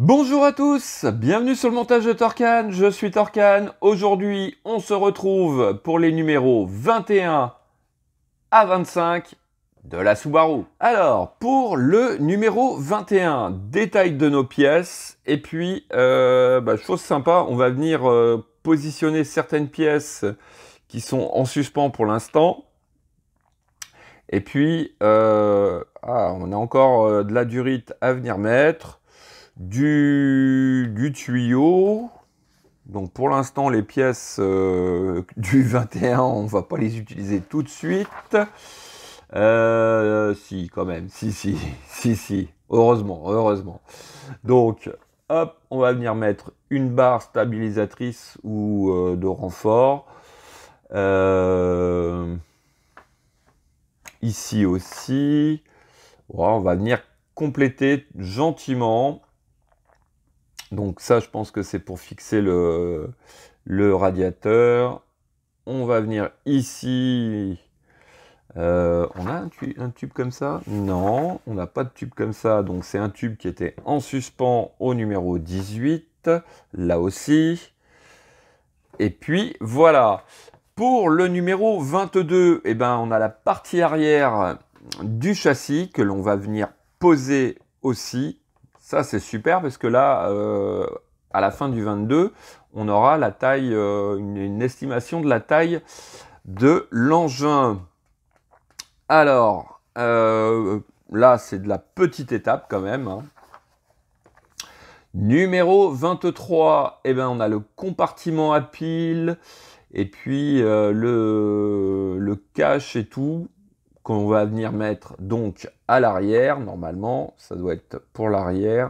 Bonjour à tous, bienvenue sur le montage de Torcan, je suis Torcan. Aujourd'hui, on se retrouve pour les numéros 21 à 25 de la Subaru. Alors, pour le numéro 21, détail de nos pièces, et puis, chose sympa, on va venir positionner certaines pièces qui sont en suspens pour l'instant. Et puis, on a encore de la durite à venir mettre. Du tuyau. Donc pour l'instant les pièces du 21 on va pas les utiliser tout de suite. Si quand même, si, heureusement. Donc hop, on va venir mettre une barre stabilisatrice ou de renfort. Ici aussi. Voilà, on va venir compléter gentiment. Donc ça, je pense que c'est pour fixer le radiateur. On va venir ici. On a un tube comme ça? Non, on n'a pas de tube comme ça. Donc c'est un tube qui était en suspens au numéro 18. Là aussi. Et puis voilà. Pour le numéro 22, eh ben, on a la partie arrière du châssis que l'on va venir poser aussi. Ça, c'est super parce que là, à la fin du 22, on aura la taille, une estimation de la taille de l'engin. Alors, là, c'est de la petite étape quand même. Hein. Numéro 23, eh ben, on a le compartiment à pile et puis le cache et tout qu'on va venir mettre donc à l'arrière. Normalement, ça doit être pour l'arrière.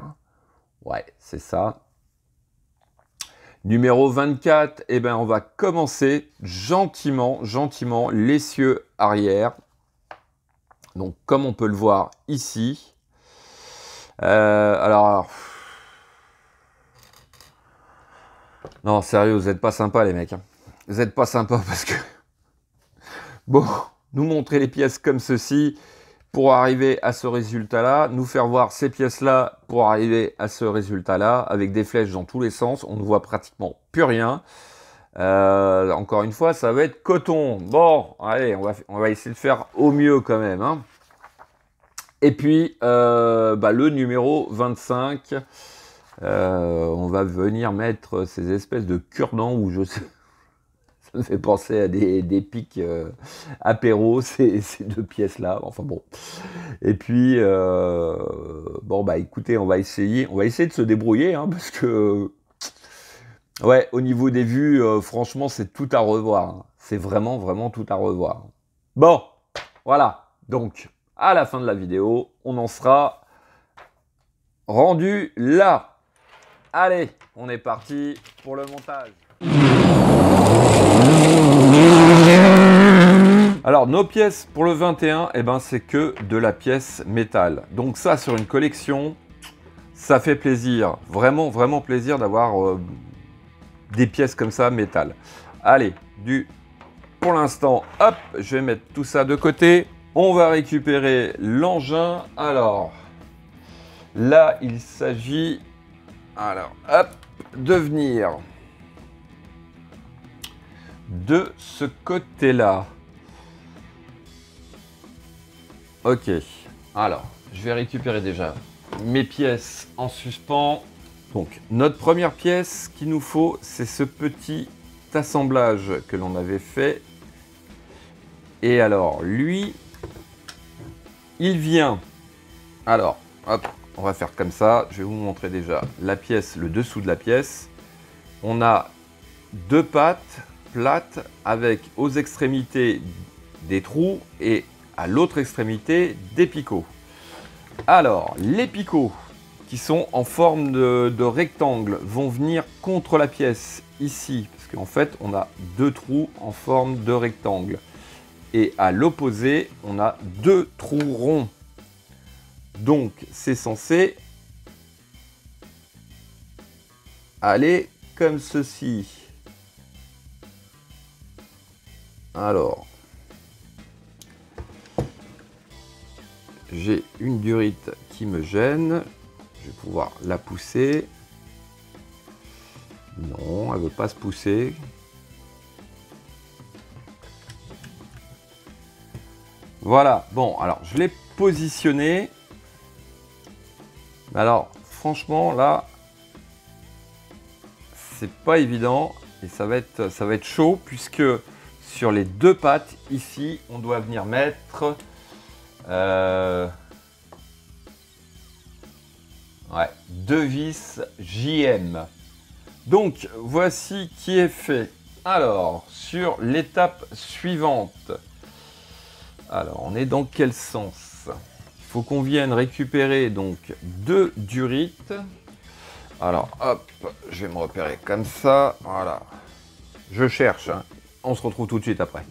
Ouais, c'est ça. Numéro 24, eh ben, on va commencer gentiment l'essieu arrière. Donc, comme on peut le voir ici. Alors... Non, sérieux, vous n'êtes pas sympa les mecs. Hein. Vous n'êtes pas sympa parce que... Bon, nous montrer les pièces comme ceci pour arriver à ce résultat-là, nous faire voir ces pièces-là pour arriver à ce résultat-là, avec des flèches dans tous les sens, on ne voit pratiquement plus rien. Encore une fois, ça va être coton. Bon, allez, on va essayer de faire au mieux quand même. Hein. Et puis, le numéro 25... on va venir mettre ces espèces de cure-dents où je sais, ça me fait penser à des pics apéro, ces deux pièces-là. Enfin bon. Et puis, écoutez, on va essayer de se débrouiller, hein, parce que, ouais, au niveau des vues, franchement, c'est tout à revoir. Hein. C'est vraiment tout à revoir. Bon, voilà. Donc, à la fin de la vidéo, on en sera rendu là. Allez, on est parti pour le montage. Alors, nos pièces pour le 21, eh ben, c'est que de la pièce métal. Donc ça, sur une collection, ça fait plaisir. Vraiment plaisir d'avoir des pièces comme ça, métal. Allez, pour l'instant, hop, je vais mettre tout ça de côté. On va récupérer l'engin. Alors, là, il s'agit... Alors, hop, de venir de ce côté-là. Ok, alors, je vais récupérer déjà mes pièces en suspens. Donc, notre première pièce qu'il nous faut, c'est ce petit assemblage que l'on avait fait. Et alors, lui, il vient. Alors, hop. On va faire comme ça, je vais vous montrer déjà la pièce, le dessous de la pièce. On a deux pattes plates avec aux extrémités des trous et à l'autre extrémité des picots. Alors, les picots qui sont en forme de rectangle vont venir contre la pièce ici, parce qu'en fait, on a deux trous en forme de rectangle. Et à l'opposé, on a deux trous ronds. Donc, c'est censé aller comme ceci. Alors, j'ai une durite qui me gêne. je vais pouvoir la pousser. Non, elle ne veut pas se pousser. Voilà, bon, alors je l'ai positionné. Alors, franchement, là, c'est pas évident et ça va être chaud puisque sur les deux pattes, ici, on doit venir mettre deux vis JM. Donc, voici qui est fait. Alors, sur l'étape suivante, alors, on est dans quel sens? Il faut qu'on vienne récupérer donc deux durites. Alors, hop, je vais me repérer comme ça. Voilà. Je cherche, hein. On se retrouve tout de suite après.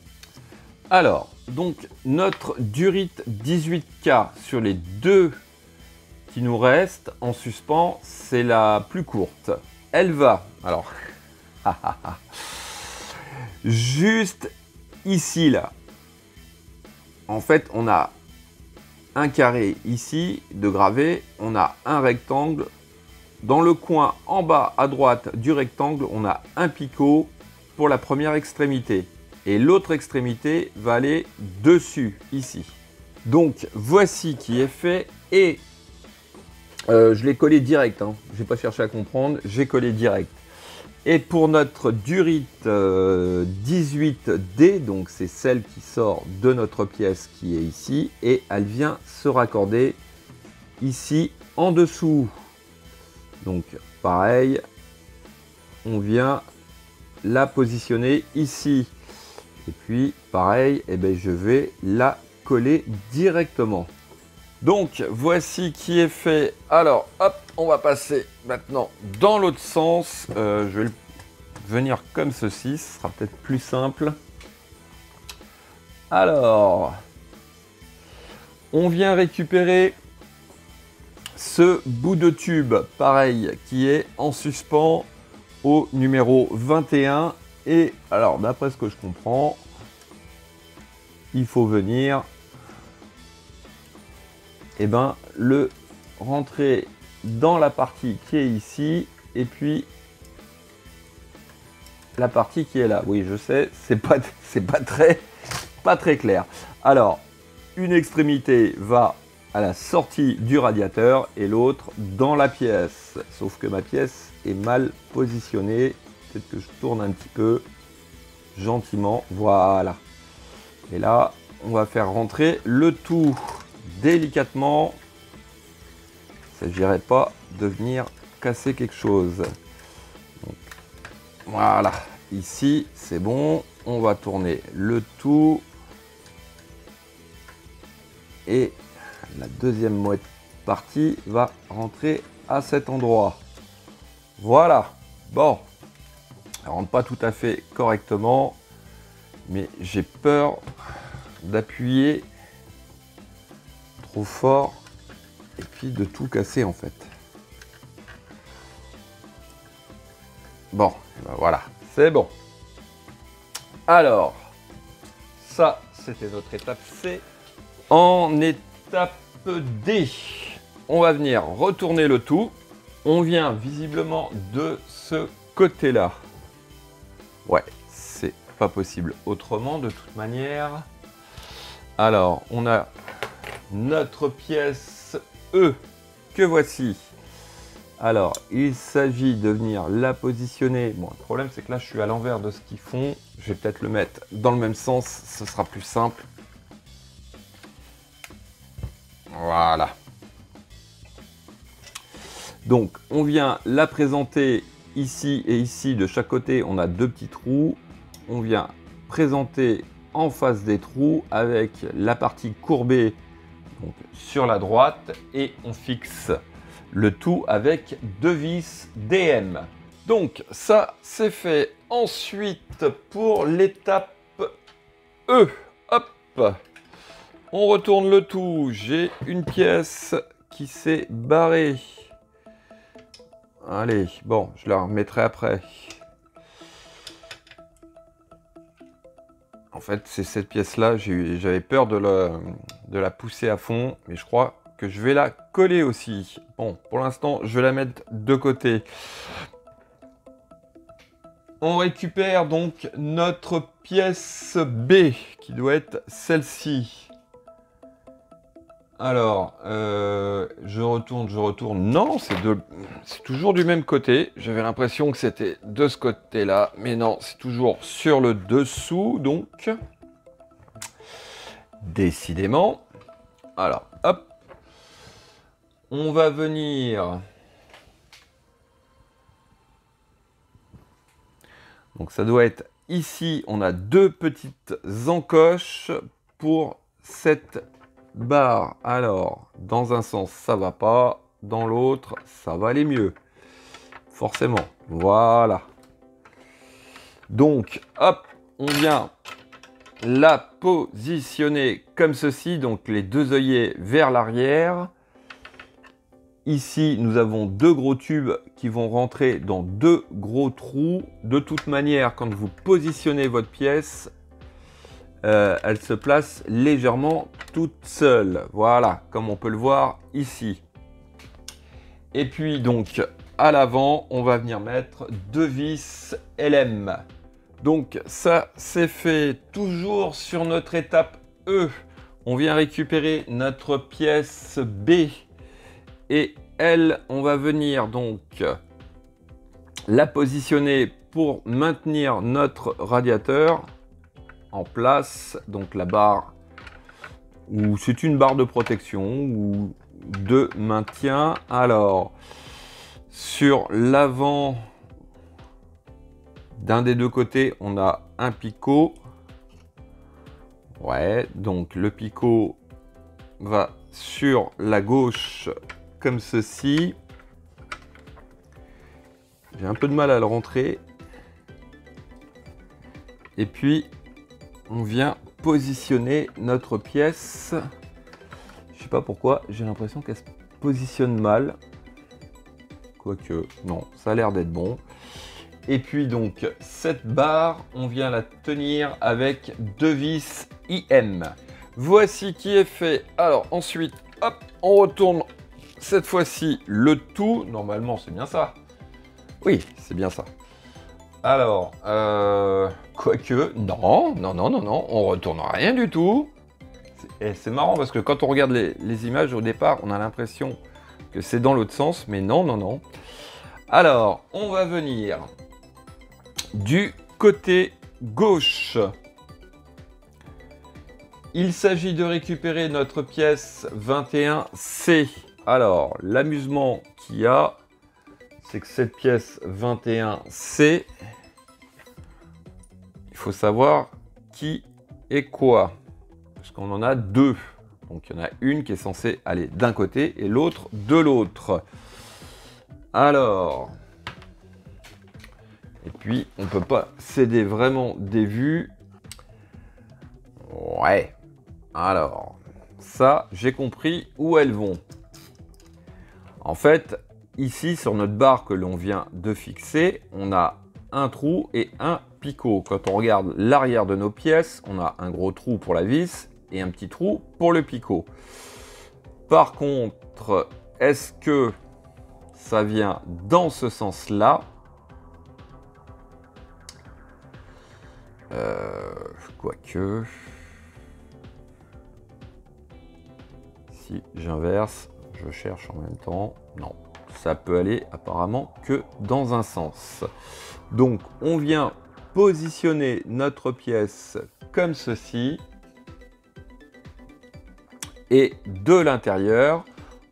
Alors, donc, notre durite 18K sur les deux qui nous restent en suspens, c'est la plus courte. Elle va, alors, juste ici, là. En fait, on a un carré ici de gravé, on a un rectangle. Dans le coin en bas à droite du rectangle, on a un picot pour la première extrémité. Et l'autre extrémité va aller dessus, ici. Donc, voici qui est fait. Et je l'ai collé direct, hein. Je n'ai pas cherché à comprendre, j'ai collé direct. Et pour notre durite 18D, donc c'est celle qui sort de notre pièce qui est ici, et elle vient se raccorder ici en dessous. Donc pareil, on vient la positionner ici. Et puis pareil, eh ben, je vais la coller directement. Donc voici qui est fait. Alors hop, on va passer maintenant dans l'autre sens. Je vais venir comme ceci, ce sera peut-être plus simple. Alors, on vient récupérer ce bout de tube, pareil, qui est en suspens au numéro 21. Et alors, d'après ce que je comprends, il faut venir le rentrer dans la partie qui est ici et puis la partie qui est là. Oui, je sais, c'est pas très clair. Alors, une extrémité va à la sortie du radiateur et l'autre dans la pièce. Sauf que ma pièce est mal positionnée. Peut-être que je tourne un petit peu gentiment. Voilà. Et là, on va faire rentrer le tout délicatement. Il ne s'agirait pas de venir casser quelque chose. Donc, voilà. Ici, c'est bon. On va tourner le tout. Et la deuxième partie va rentrer à cet endroit. Voilà. Bon. Elle ne rentre pas tout à fait correctement. Mais j'ai peur d'appuyer trop fort et puis de tout casser en fait. Bon, ben voilà, c'est bon. Alors, ça, c'était notre étape C. En étape D, on va venir retourner le tout. On vient visiblement de ce côté-là. Ouais, c'est pas possible autrement de toute manière. Alors, on a notre pièce E que voici. Alors, il s'agit de venir la positionner. Bon, le problème, c'est que là, je suis à l'envers de ce qu'ils font. Je vais peut-être le mettre dans le même sens. Ce sera plus simple. Voilà. Donc, on vient la présenter ici et ici. De chaque côté, on a deux petits trous. On vient présenter en face des trous avec la partie courbée donc, sur la droite. Et on fixe le tout avec deux vis DM. Donc, ça, c'est fait. Ensuite, pour l'étape E, hop, on retourne le tout. J'ai une pièce qui s'est barrée. Allez, bon, je la remettrai après. En fait, c'est cette pièce-là. J'avais peur de la pousser à fond, mais je crois que je vais la coller aussi. Bon, pour l'instant, je vais la mettre de côté. On récupère donc notre pièce B, qui doit être celle-ci. Alors, je retourne. Non, c'est toujours du même côté. J'avais l'impression que c'était de ce côté-là, mais non, c'est toujours sur le dessous, donc. Décidément. Alors, hop. On va venir. Donc, ça doit être ici. On a deux petites encoches pour cette barre. Alors, dans un sens, ça va pas. Dans l'autre, ça va aller mieux. Forcément. Voilà. Donc, hop, on vient la positionner comme ceci. Donc, les deux œillets vers l'arrière. Ici, nous avons deux gros tubes qui vont rentrer dans deux gros trous. De toute manière, quand vous positionnez votre pièce, elle se place légèrement toute seule. Voilà, comme on peut le voir ici. Et puis donc, à l'avant, on va venir mettre deux vis LM. Donc ça, c'est fait toujours sur notre étape E. On vient récupérer notre pièce B. Et elle, on va venir donc la positionner pour maintenir notre radiateur en place. Donc la barre, ou c'est une barre de protection ou de maintien. Alors, sur l'avant d'un des deux côtés, on a un picot. Ouais, donc le picot va sur la gauche comme ceci. J'ai un peu de mal à le rentrer. Et puis, on vient positionner notre pièce. Je sais pas pourquoi, j'ai l'impression qu'elle se positionne mal. Quoique, non, ça a l'air d'être bon. Et puis donc, cette barre, on vient la tenir avec deux vis IM. Voici qui est fait. Alors ensuite, hop, on retourne cette fois-ci le tout. Normalement, c'est bien ça. Oui, c'est bien ça. Alors, quoique, non, on retourne rien du tout. C'est marrant parce que quand on regarde les images au départ, on a l'impression que c'est dans l'autre sens, mais non. Alors, on va venir du côté gauche. Il s'agit de récupérer notre pièce 21C. Alors, l'amusement qu'il y a, c'est que cette pièce 21C, il faut savoir qui est quoi. Parce qu'on en a deux. Donc, il y en a une qui est censée aller d'un côté et l'autre de l'autre. Alors, et puis, on ne peut pas céder vraiment des vues. Ouais. Alors, ça, j'ai compris où elles vont. En fait, ici, sur notre barre que l'on vient de fixer, on a un trou et un picot. Quand on regarde l'arrière de nos pièces, on a un gros trou pour la vis et un petit trou pour le picot. Par contre, est-ce que ça vient dans ce sens-là? Quoique... Si j'inverse, je cherche en même temps. Non, ça peut aller apparemment que dans un sens. Donc, on vient positionner notre pièce comme ceci. Et de l'intérieur,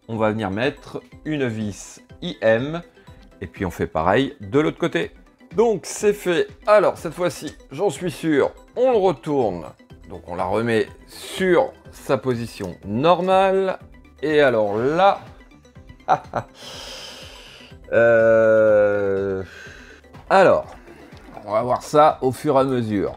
on va venir mettre une vis IM. Et puis, on fait pareil de l'autre côté. Donc, c'est fait. Alors, cette fois-ci, j'en suis sûr, on le retourne. Donc, on la remet sur sa position normale. Et alors là... Alors, on va voir ça au fur et à mesure.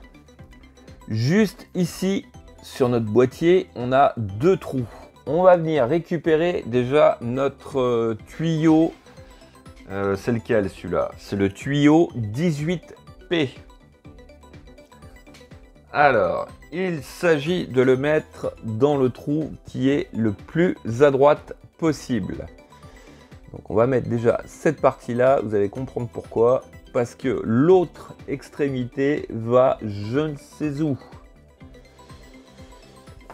Juste ici, sur notre boîtier, on a deux trous. On va venir récupérer déjà notre tuyau. C'est lequel celui-là? C'est le tuyau 18P. Alors, il s'agit de le mettre dans le trou qui est le plus à droite possible. Donc on va mettre déjà cette partie-là, vous allez comprendre pourquoi. Parce que l'autre extrémité va je ne sais où.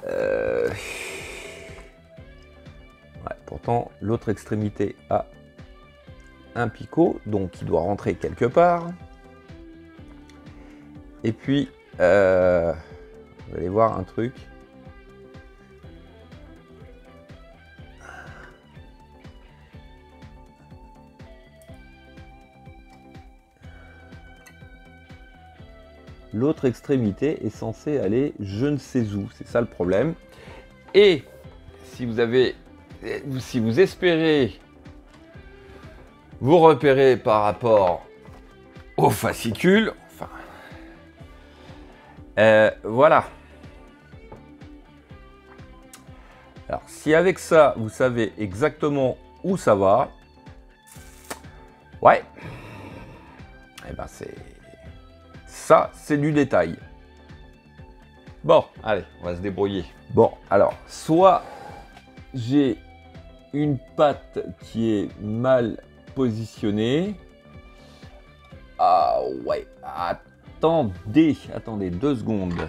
Ouais, pourtant, l'autre extrémité a un picot, donc il doit rentrer quelque part. Et puis, vous allez voir un truc. L'autre extrémité est censée aller je ne sais où, c'est ça le problème. Et si vous espérez vous repérer par rapport au fascicule, enfin, voilà. Alors si avec ça vous savez exactement où ça va, ouais, et ben ça c'est du détail. Bon, allez, on va se débrouiller. Bon, alors, soit j'ai une patte qui est mal positionnée. Ah ouais, attendez 2 secondes.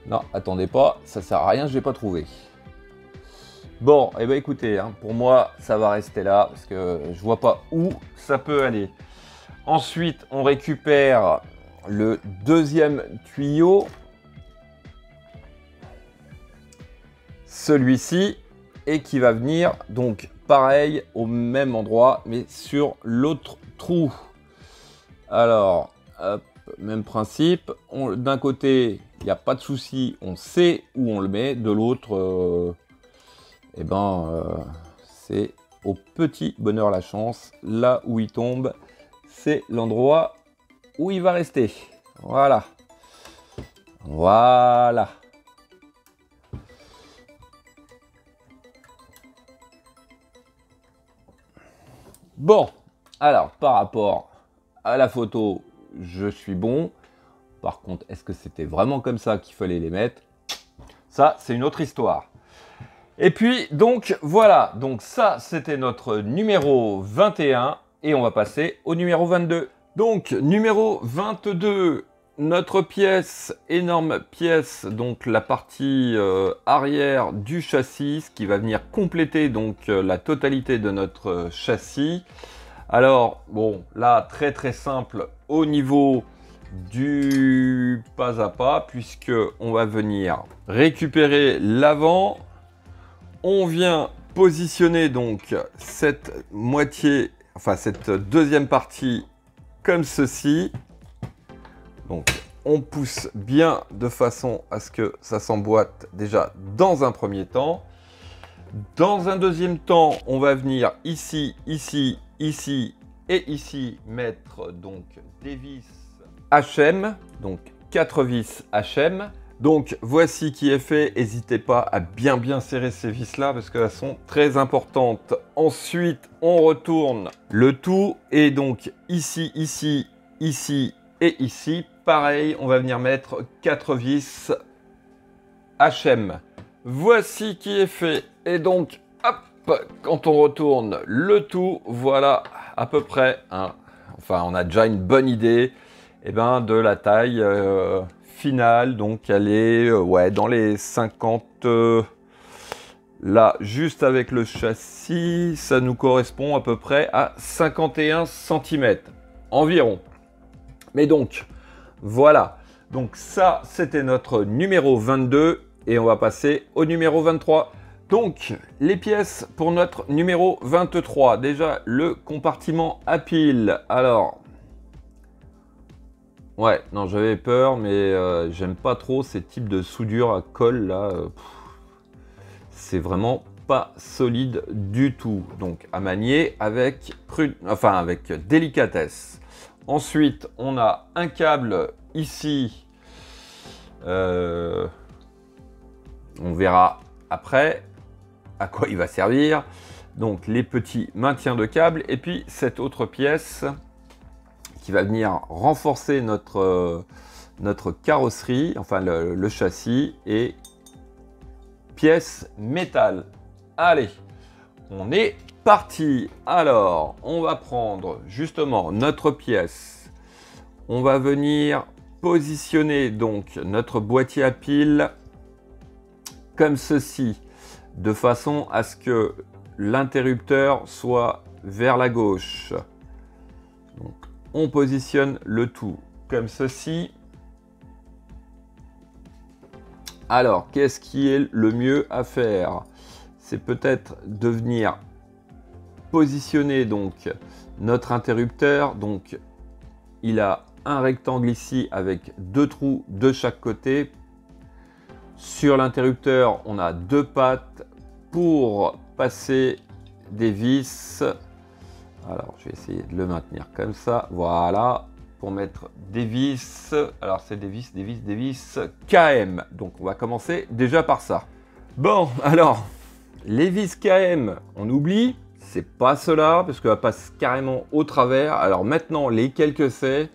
Non, attendez pas, ça sert à rien, je n'ai pas trouvé. Bon, et ben écoutez, hein, pour moi, ça va rester là, parce que je vois pas où ça peut aller. Ensuite, on récupère le deuxième tuyau, celui-ci, et qui va venir donc pareil au même endroit mais sur l'autre trou. Alors hop, même principe, d'un côté il n'y a pas de souci, on sait où on le met, de l'autre c'est au petit bonheur la chance, là où il tombe c'est l'endroit où il va rester. Voilà. Voilà. Bon, alors par rapport à la photo, je suis bon. Par contre, est-ce que c'était vraiment comme ça qu'il fallait les mettre? Ça, c'est une autre histoire. Et puis, donc, voilà. Donc ça, c'était notre numéro 21. Et on va passer au numéro 22. Donc, numéro 22, notre pièce, énorme pièce, donc la partie arrière du châssis, qui va venir compléter donc la totalité de notre châssis. Alors, bon, là, très très simple au niveau du pas à pas, puisque on va venir récupérer l'avant. On vient positionner donc cette moitié, enfin cette deuxième partie comme ceci. Donc on pousse bien de façon à ce que ça s'emboîte déjà dans un premier temps. Dans un deuxième temps, on va venir ici, ici, ici et ici mettre donc des vis HM, donc 4 vis HM. Donc voici qui est fait, n'hésitez pas à bien serrer ces vis là parce qu'elles sont très importantes. Ensuite on retourne le tout et donc ici, ici, ici et ici, pareil, on va venir mettre 4 vis HM. Voici qui est fait et donc hop, quand on retourne le tout, voilà à peu près, hein, enfin on a déjà une bonne idée de la taille finale, donc elle est ouais, dans les 50, là juste avec le châssis, ça nous correspond à peu près à 51 cm environ. Mais donc, voilà, donc ça c'était notre numéro 22 et on va passer au numéro 23. Donc, les pièces pour notre numéro 23. Déjà, le compartiment à pile. Alors, ouais, non, j'avais peur, mais j'aime pas trop ces types de soudure à colle là. C'est vraiment pas solide du tout. Donc, à manier avec avec délicatesse. Ensuite, on a un câble ici. On verra après à quoi il va servir. Donc les petits maintiens de câble et puis cette autre pièce qui va venir renforcer notre notre carrosserie, enfin le châssis et pièces métal. Allez, on est parti. Alors, on va prendre justement notre pièce. On va venir positionner donc notre boîtier à piles comme ceci, de façon à ce que l'interrupteur soit vers la gauche. Donc, on positionne le tout comme ceci. Alors, qu'est-ce qui est le mieux à faire? C'est peut-être de venir positionner donc notre interrupteur. Donc, il a un rectangle ici avec 2 trous de chaque côté. Sur l'interrupteur, on a 2 pattes pour passer des vis. Alors, je vais essayer de le maintenir comme ça. Voilà, pour mettre des vis. Alors, c'est des vis KM. Donc, on va commencer déjà par ça. Bon, alors, les vis KM, on oublie. C'est pas cela, parce qu'elle passe carrément au travers. Alors, maintenant, lesquels que c'est?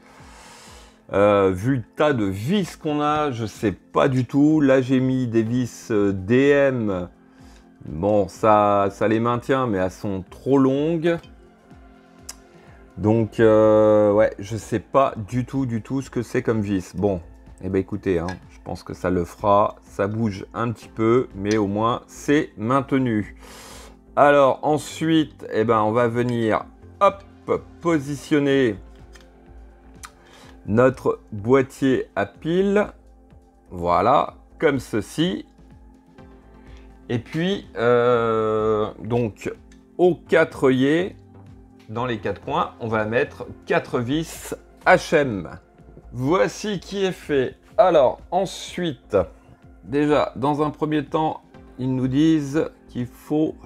Vu le tas de vis qu'on a, je sais pas du tout. Là, j'ai mis des vis DM. Bon, ça les maintient, mais elles sont trop longues. Donc, ouais, je sais pas du tout ce que c'est comme vis. Bon, eh ben écoutez, hein, je pense que ça le fera. Ça bouge un petit peu, mais au moins, c'est maintenu. Alors, ensuite, eh ben, on va venir, hop, positionner notre boîtier à piles, voilà, comme ceci. Et puis, donc, aux 4 œillets, dans les 4 coins, on va mettre 4 vis HM. Voici qui est fait. Alors, ensuite, déjà, dans un premier temps, ils nous disent qu'il faut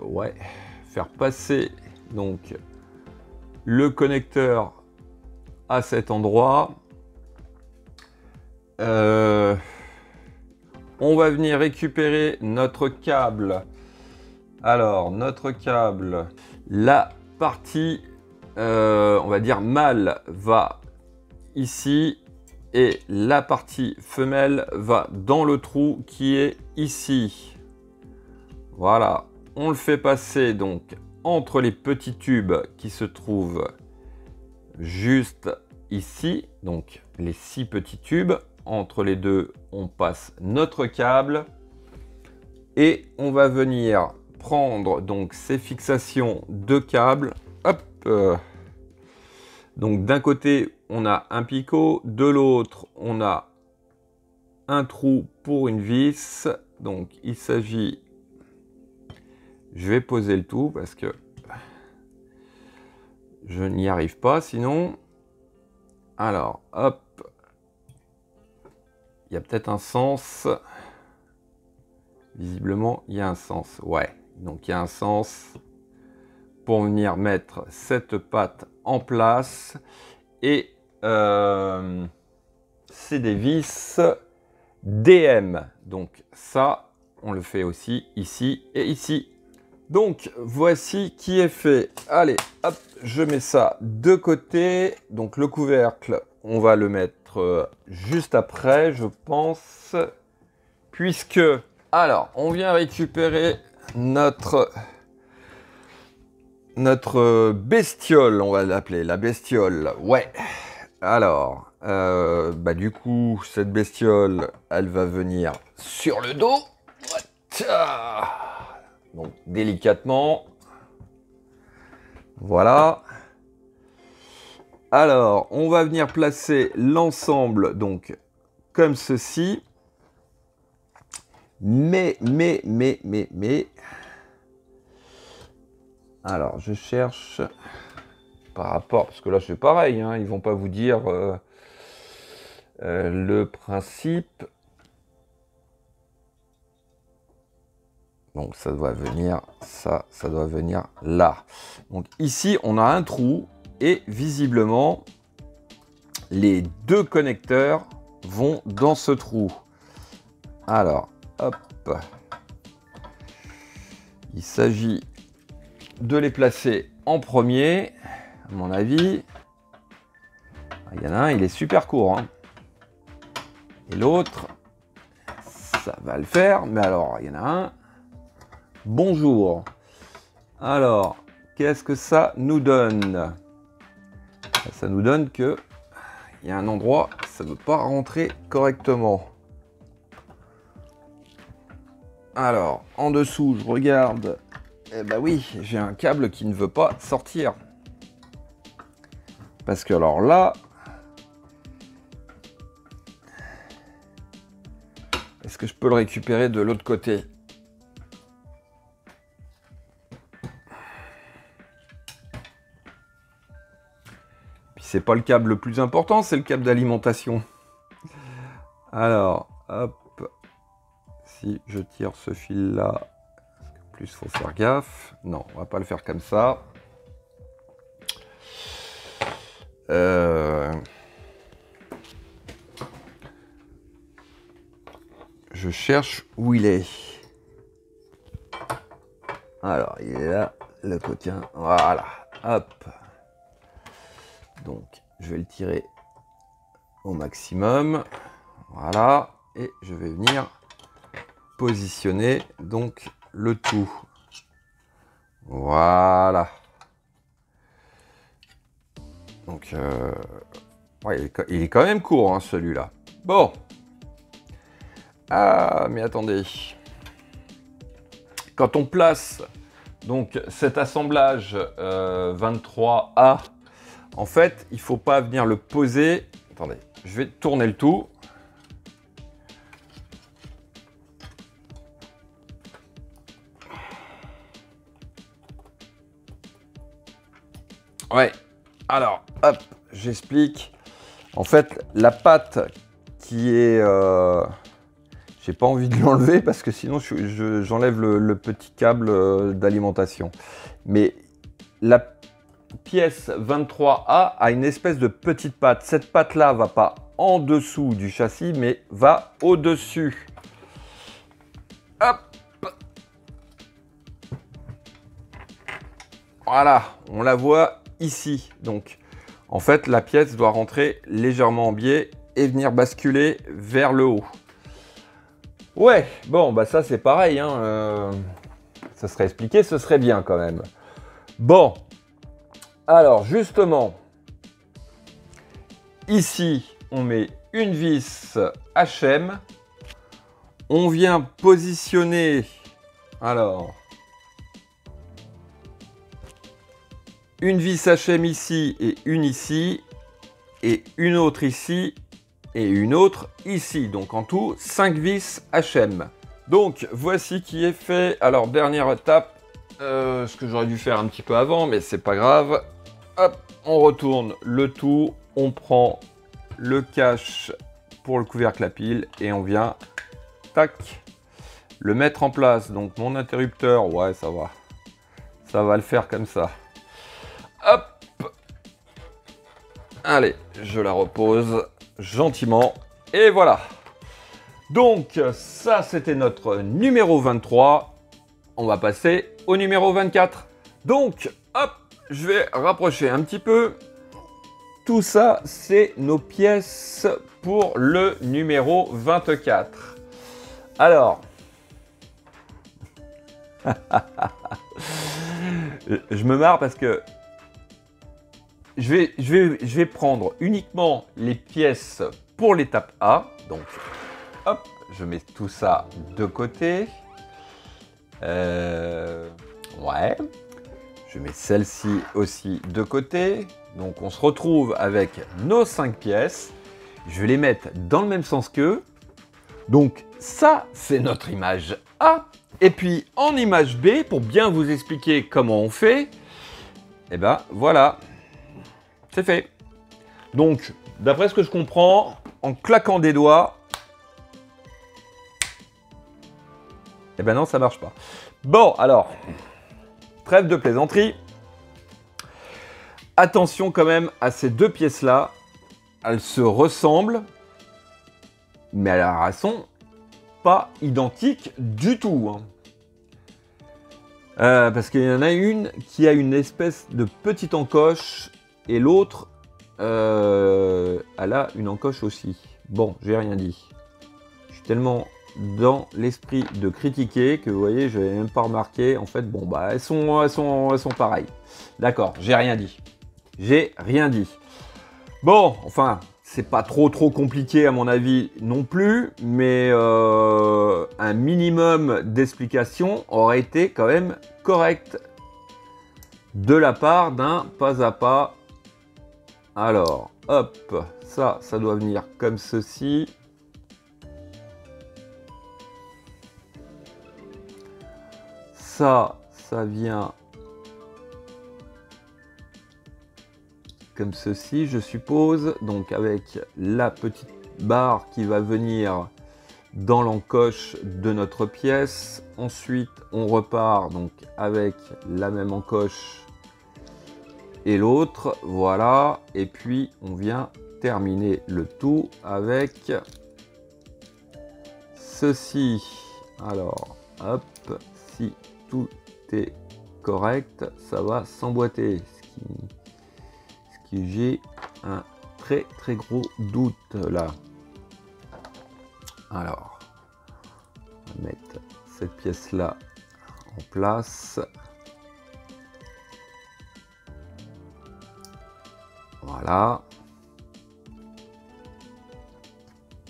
ouais, faire passer donc le connecteur à cet endroit. On va venir récupérer notre câble. Alors, notre câble, la partie, on va dire mâle, va ici et la partie femelle va dans le trou qui est ici. Voilà, on le fait passer donc entre les petits tubes qui se trouvent juste ici, donc les 6 petits tubes. Entre les deux, on passe notre câble et on va venir prendre donc ces fixations de câbles. Hop, donc d'un côté, on a un picot, de l'autre, on a un trou pour une vis. Donc il s'agit, je vais poser le tout parce que je n'y arrive pas sinon. Alors, hop. Il y a peut-être un sens. Visiblement, il y a un sens. Ouais, donc il y a un sens pour venir mettre cette patte en place. Et c'est des vis DM. Donc ça, on le fait aussi ici et ici. Donc, voici qui est fait. Allez, hop, je mets ça de côté. Donc, le couvercle, on va le mettre juste après, je pense. Puisque, alors, on vient récupérer notre bestiole, on va l'appeler, la bestiole. Ouais. Alors, du coup, cette bestiole, elle va venir sur le dos. Donc délicatement, voilà. Alors, on va venir placer l'ensemble donc comme ceci. Mais. Alors, je cherche par rapport, parce que là c'est pareil, hein, ils vont pas vous dire le principe. Donc ça doit venir, ça doit venir là. Donc ici, on a un trou et visiblement, les 2 connecteurs vont dans ce trou. Alors, hop. Il s'agit de les placer en premier, à mon avis. Il y en a un, il est super court. Hein. Et l'autre, ça va le faire. Mais alors, il y en a un. Bonjour. Alors, qu'est-ce que ça nous donne? Ça nous donne que il y a un endroit, ça ne veut pas rentrer correctement. Alors, en dessous, je regarde. Eh ben oui, j'ai un câble qui ne veut pas sortir. Parce que alors là... Est-ce que je peux le récupérer de l'autre côté? Puis c'est pas le câble le plus important, c'est le câble d'alimentation. Alors, hop. Si je tire ce fil-là, plus il faut faire gaffe. Non, on va pas le faire comme ça. Je cherche où il est. Alors, il est là, le coquin. Voilà, hop. Donc, je vais le tirer au maximum. Voilà, et je vais venir positionner donc le tout. Voilà. Donc, ouais, il est quand même court, hein, celui-là. Bon. Ah, mais attendez. Quand on place donc cet assemblage 23A, en fait, il ne faut pas venir le poser. Attendez, je vais tourner le tout. Ouais, alors, hop, j'explique. En fait, la patte qui est... j'ai pas envie de l'enlever parce que sinon j'enlève le petit câble d'alimentation. Mais la pièce 23A a une espèce de petite patte. Cette patte-là va pas en dessous du châssis, mais va au-dessus. Hop! Voilà, on la voit ici. Donc, en fait, la pièce doit rentrer légèrement en biais et venir basculer vers le haut. Ouais, bon, bah ça c'est pareil, hein, ça serait expliqué, ce serait bien quand même. Bon, alors justement, ici, on met une vis HM. On vient positionner, alors, une vis HM ici et une autre ici et une autre ici. Donc en tout, 5 vis HM. Donc voici qui est fait. Alors dernière étape, ce que j'aurais dû faire un petit peu avant, mais c'est pas grave. Hop, on retourne le tout, on prend le cache pour le couvercle à pile et on vient, tac, le mettre en place. Donc mon interrupteur, ouais, ça va le faire comme ça. Hop, allez, je la repose gentiment et voilà. Donc ça c'était notre numéro 23. On va passer au numéro 24. Donc hop, je vais rapprocher un petit peu. Tout ça c'est nos pièces pour le numéro 24. Alors je me marre parce que je vais prendre uniquement les pièces pour l'étape A. Donc, hop, je mets tout ça de côté. Ouais. Je mets celle-ci aussi de côté. Donc, on se retrouve avec nos 5 pièces. Je vais les mettre dans le même sens qu'eux. Donc, ça, c'est notre image A. Et puis, en image B, pour bien vous expliquer comment on fait, eh ben, voilà. C'est fait. Donc, d'après ce que je comprends, en claquant des doigts, eh ben non, ça marche pas. Bon, alors, trêve de plaisanterie. Attention quand même à ces deux pièces-là. Elles se ressemblent, mais elles sont pas identiques du tout. Hein. Parce qu'il y en a une qui a une espèce de petite encoche et l'autre elle a une encoche aussi. Bon, j'ai rien dit. Je suis tellement dans l'esprit de critiquer que vous voyez, je n'avais même pas remarqué. En fait, bon, bah, elles sont pareilles. D'accord, j'ai rien dit. J'ai rien dit. Bon, enfin, c'est pas trop compliqué à mon avis non plus, mais un minimum d'explication aurait été quand même correct de la part d'un pas à pas. Alors, hop, ça doit venir comme ceci. Ça vient comme ceci, je suppose. Donc avec la petite barre qui va venir dans l'encoche de notre pièce. Ensuite, on repart donc avec la même encoche et l'autre. Voilà. Et puis, on vient terminer le tout avec ceci. Alors, hop, si tout est correct, ça va s'emboîter. Ce qui j'ai un très gros doute là. Alors, on va mettre cette pièce là en place. Voilà.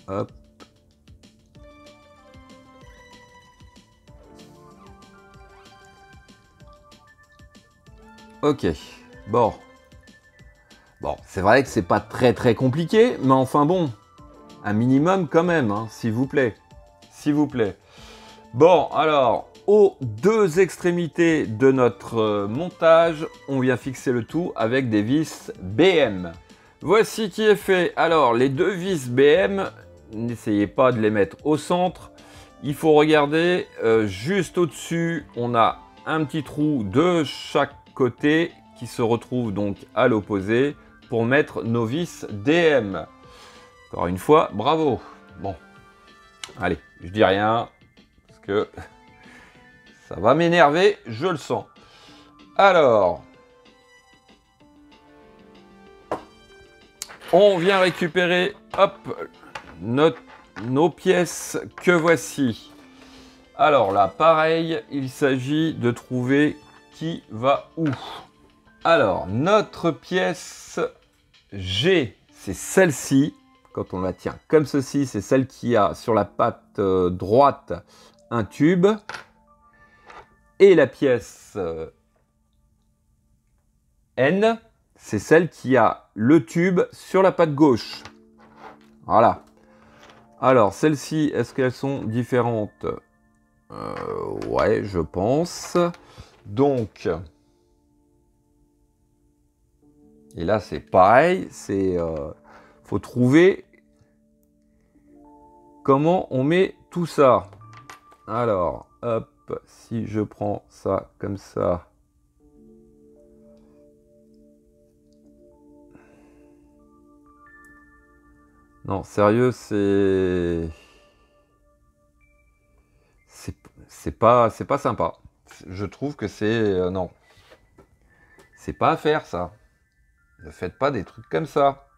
Hop. Ok. Bon. Bon, c'est vrai que c'est pas très compliqué, mais enfin bon, un minimum quand même, hein, s'il vous plaît. S'il vous plaît. Bon, alors, aux deux extrémités de notre montage, on vient fixer le tout avec des vis BM. Voici qui est fait. Alors, les deux vis BM, n'essayez pas de les mettre au centre. Il faut regarder, juste au-dessus, on a un petit trou de chaque côté qui se retrouve donc à l'opposé pour mettre nos vis DM. Encore une fois, bravo. Bon, allez, je dis rien parce que ça va m'énerver, je le sens. Alors, on vient récupérer, hop, nos pièces que voici. Alors là, pareil, il s'agit de trouver qui va où. Alors, notre pièce G, c'est celle-ci. Quand on la tient comme ceci, c'est celle qui a sur la patte droite un tube. Et la pièce N, c'est celle qui a le tube sur la patte gauche. Voilà. Alors, celles-ci, est-ce qu'elles sont différentes? Ouais, je pense. Donc, et là, c'est pareil. Faut trouver comment on met tout ça. Alors, hop, si je prends ça comme ça. Non, sérieux, c'est pas sympa. Je trouve que c'est non. C'est pas à faire ça. Ne faites pas des trucs comme ça.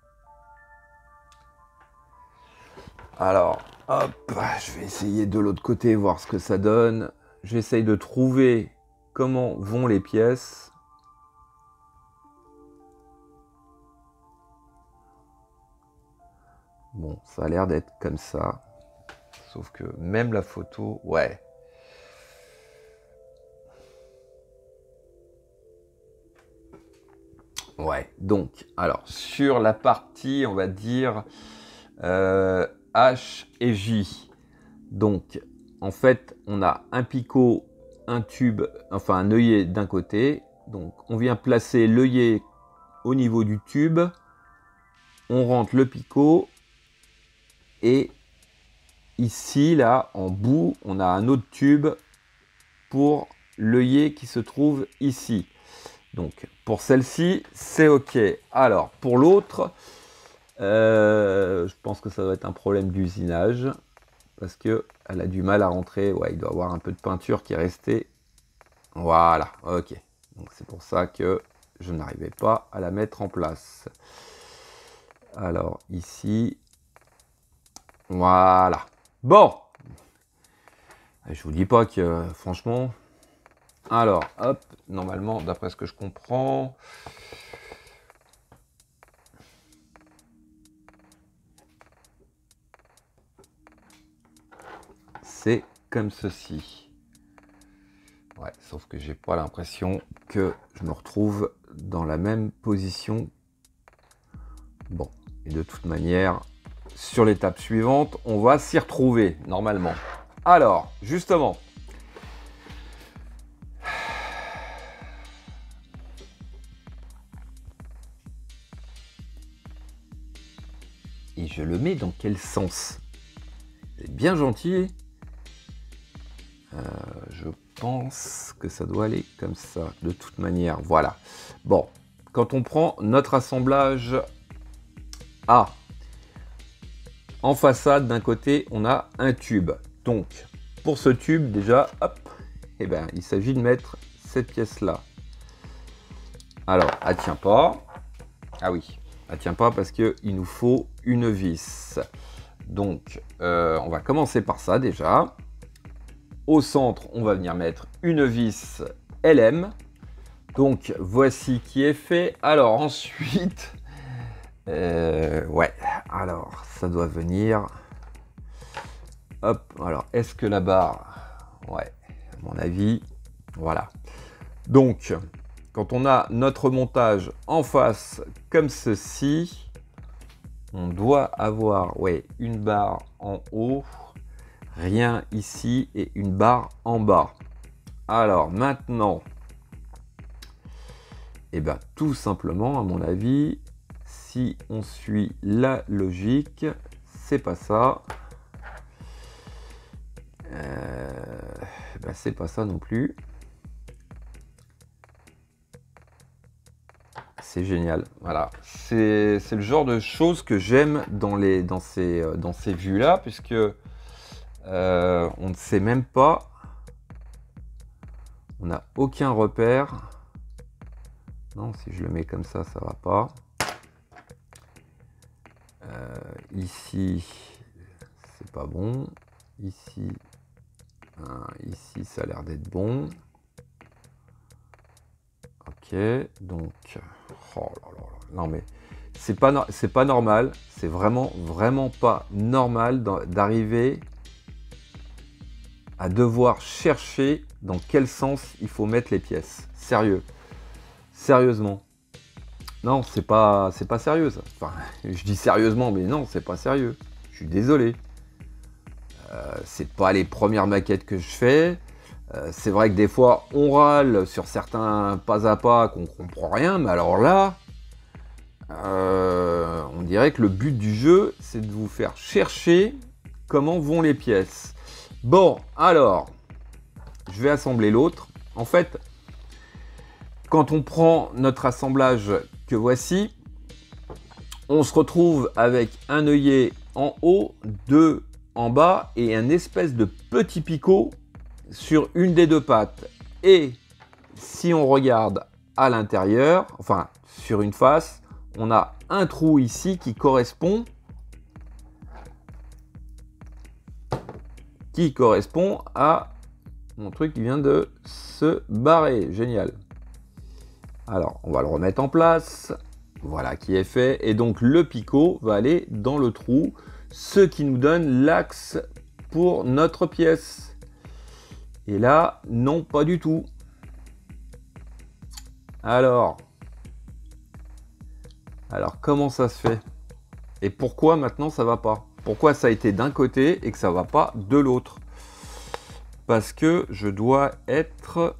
Alors, hop, je vais essayer de l'autre côté, voir ce que ça donne. J'essaye de trouver comment vont les pièces. Bon, ça a l'air d'être comme ça. Sauf que même la photo, ouais. Ouais, donc, alors, sur la partie, on va dire, H et J. Donc, en fait, on a un picot, un tube, enfin un œillet d'un côté. Donc, on vient placer l'œillet au niveau du tube. On rentre le picot. Et ici, là, en bout, on a un autre tube pour l'œillet qui se trouve ici. Donc, pour celle-ci, c'est OK. Alors, pour l'autre, je pense que ça doit être un problème d'usinage. Parce qu'elle a du mal à rentrer. Ouais, il doit y avoir un peu de peinture qui est restée. Voilà, OK. Donc, c'est pour ça que je n'arrivais pas à la mettre en place. Alors, ici. Voilà. Bon. Je vous dis pas que, franchement... Alors, hop, normalement, d'après ce que je comprends... C'est comme ceci. Ouais, sauf que j'ai pas l'impression que je me retrouve dans la même position. Bon, et de toute manière, sur l'étape suivante, on va s'y retrouver, normalement. Alors, justement... Et je le mets dans quel sens? C'est bien gentil. Je pense que ça doit aller comme ça, de toute manière. Voilà. Bon, quand on prend notre assemblage A, en façade, d'un côté, on a un tube. Donc, pour ce tube, déjà, hop, eh ben, il s'agit de mettre cette pièce-là. Alors, elle tient pas. Ah oui, elle tient pas parce qu'il nous faut une vis. Donc, on va commencer par ça déjà. Au centre, on va venir mettre une vis LM. Donc, voici qui est fait. Alors, ensuite, ouais, alors, ça doit venir. Hop, alors, est-ce que la barre... Ouais, à mon avis, voilà. Donc, quand on a notre montage en face comme ceci, on doit avoir, ouais, une barre en haut, rien ici et une barre en bas. Alors maintenant, et bien tout simplement, à mon avis, si on suit la logique, c'est pas ça. Ben c'est pas ça non plus. C'est génial, voilà. C'est le genre de choses que j'aime dans ces vues-là, puisque on ne sait même pas, on n'a aucun repère. Non, si je le mets comme ça, ça va pas. Ici, c'est pas bon. Ici, ici, ça a l'air d'être bon. Ok, donc, oh là là, non mais c'est pas normal, c'est vraiment pas normal d'arriver à devoir chercher dans quel sens il faut mettre les pièces. Sérieux, sérieusement. Non, c'est pas sérieux ça. Enfin, je dis sérieusement, mais non, c'est pas sérieux. Je suis désolé. C'est pas les premières maquettes que je fais. C'est vrai que des fois, on râle sur certains pas à pas qu'on comprend rien, mais alors là, on dirait que le but du jeu, c'est de vous faire chercher comment vont les pièces. Bon, alors, je vais assembler l'autre. En fait, quand on prend notre assemblage que voici, on se retrouve avec un œillet en haut, deux en bas et un espèce de petit picot sur une des deux pattes. Et si on regarde à l'intérieur, enfin sur une face, on a un trou ici qui correspond à mon truc qui vient de se barrer. Génial. Alors, on va le remettre en place. Voilà qui est fait. Et donc, le picot va aller dans le trou, ce qui nous donne l'axe pour notre pièce. Et là, non, pas du tout. Alors, comment ça se fait? Et pourquoi maintenant ça va pas? Pourquoi ça a été d'un côté et que ça va pas de l'autre? Parce que je dois être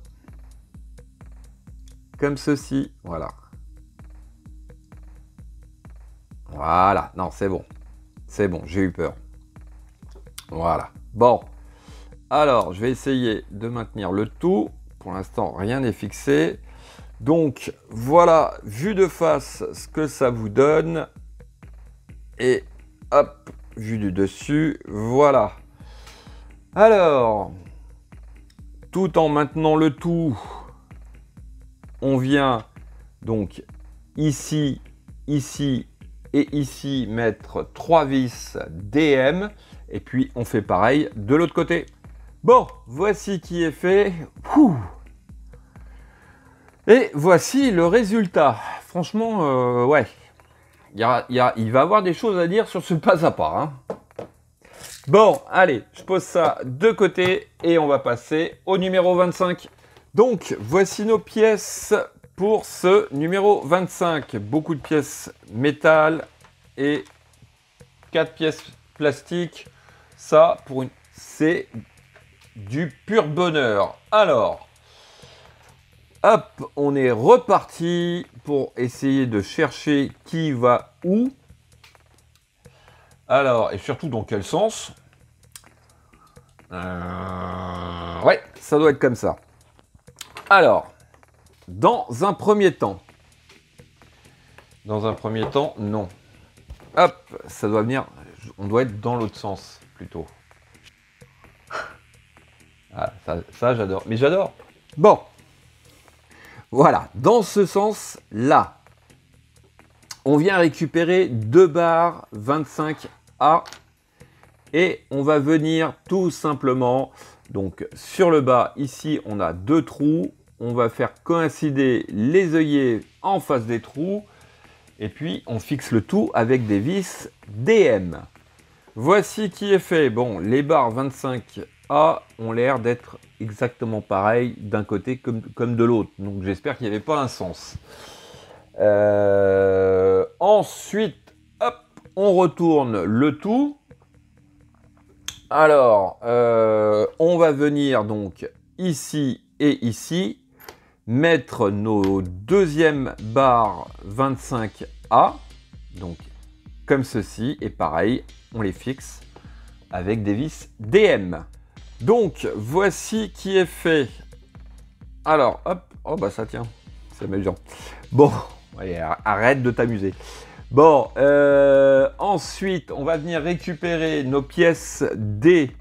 comme ceci. Voilà. Voilà. Non, c'est bon. C'est bon, j'ai eu peur. Voilà. Bon. Alors, je vais essayer de maintenir le tout. Pour l'instant, rien n'est fixé. Donc, voilà, vue de face, ce que ça vous donne. Et hop, vue du dessus, voilà. Alors, tout en maintenant le tout, on vient donc ici, ici et ici mettre 3 vis DM. Et puis on fait pareil de l'autre côté. Bon, voici qui est fait. Ouh. Et voici le résultat. Franchement, ouais. Il va y avoir des choses à dire sur ce pas à pas. Hein. Bon, allez, je pose ça de côté et on va passer au numéro 25. Donc, voici nos pièces pour ce numéro 25. Beaucoup de pièces métal et 4 pièces plastiques. Ça, c'est du pur bonheur. Alors, hop, on est reparti pour essayer de chercher qui va où. Alors, et surtout dans quel sens. Ouais, ça doit être comme ça. Alors, dans un premier temps, non. Hop, ça doit venir, on doit être dans l'autre sens, plutôt. Ah, ça j'adore, mais j'adore. Bon, voilà, dans ce sens-là, on vient récupérer 2 barres 25A et on va venir tout simplement, donc sur le bas, ici, on a 2 trous. On va faire coïncider les œillets en face des trous. Et puis, on fixe le tout avec des vis DM. Voici qui est fait. Bon, les barres 25A ont l'air d'être exactement pareilles d'un côté comme de l'autre. Donc, j'espère qu'il n'y avait pas un sens. Ensuite, hop, on retourne le tout. Alors, on va venir donc ici et ici. Mettre nos deuxièmes barres 25A, donc comme ceci, et pareil, on les fixe avec des vis DM. Donc, voici qui est fait. Alors, hop, oh bah ça tient, c'est amusant. Bon, allez, arrête de t'amuser. Bon, ensuite, on va venir récupérer nos pièces D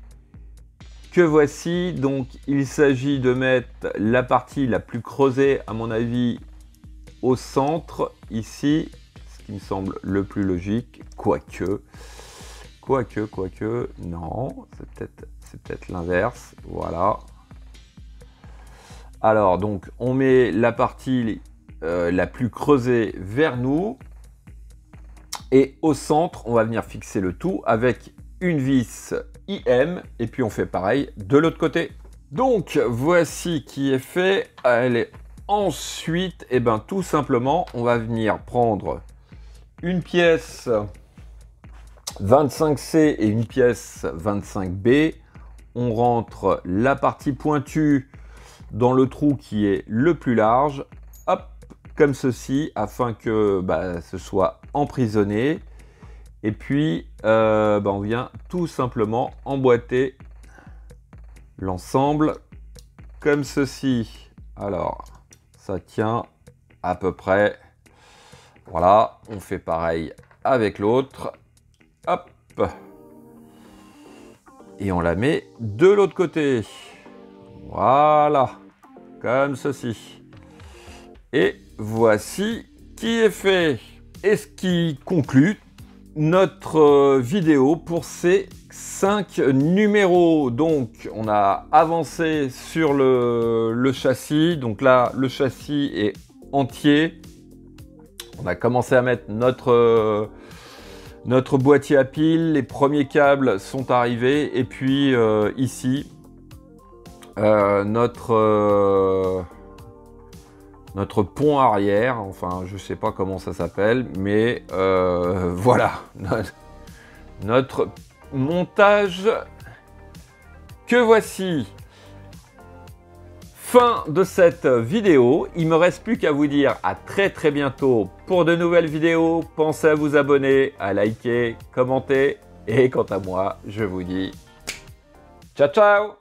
que voici. Donc il s'agit de mettre la partie la plus creusée à mon avis au centre ici, ce qui me semble le plus logique, quoique non, c'est peut-être l'inverse. Voilà, alors donc on met la partie la plus creusée vers nous et au centre on va venir fixer le tout avec une vis IM et puis on fait pareil de l'autre côté. Donc voici qui est fait. Allez, ensuite, et ben tout simplement, on va venir prendre une pièce 25C et une pièce 25B. On rentre la partie pointue dans le trou qui est le plus large. Hop, comme ceci, afin que ce soit emprisonné. Et puis, on vient tout simplement emboîter l'ensemble comme ceci. Alors, ça tient à peu près. Voilà, on fait pareil avec l'autre. Hop. Et on la met de l'autre côté. Voilà, comme ceci. Et voici qui est fait. Et ce qui conclut notre vidéo pour ces 5 numéros. Donc on a avancé sur le châssis. Donc là le châssis est entier. On a commencé à mettre notre boîtier à piles. Les premiers câbles sont arrivés. Et puis ici notre pont arrière, enfin je sais pas comment ça s'appelle, mais voilà notre montage que voici. Fin de cette vidéo, il me reste plus qu'à vous dire à très bientôt pour de nouvelles vidéos. Pensez à vous abonner, à liker, commenter et quant à moi je vous dis ciao ciao.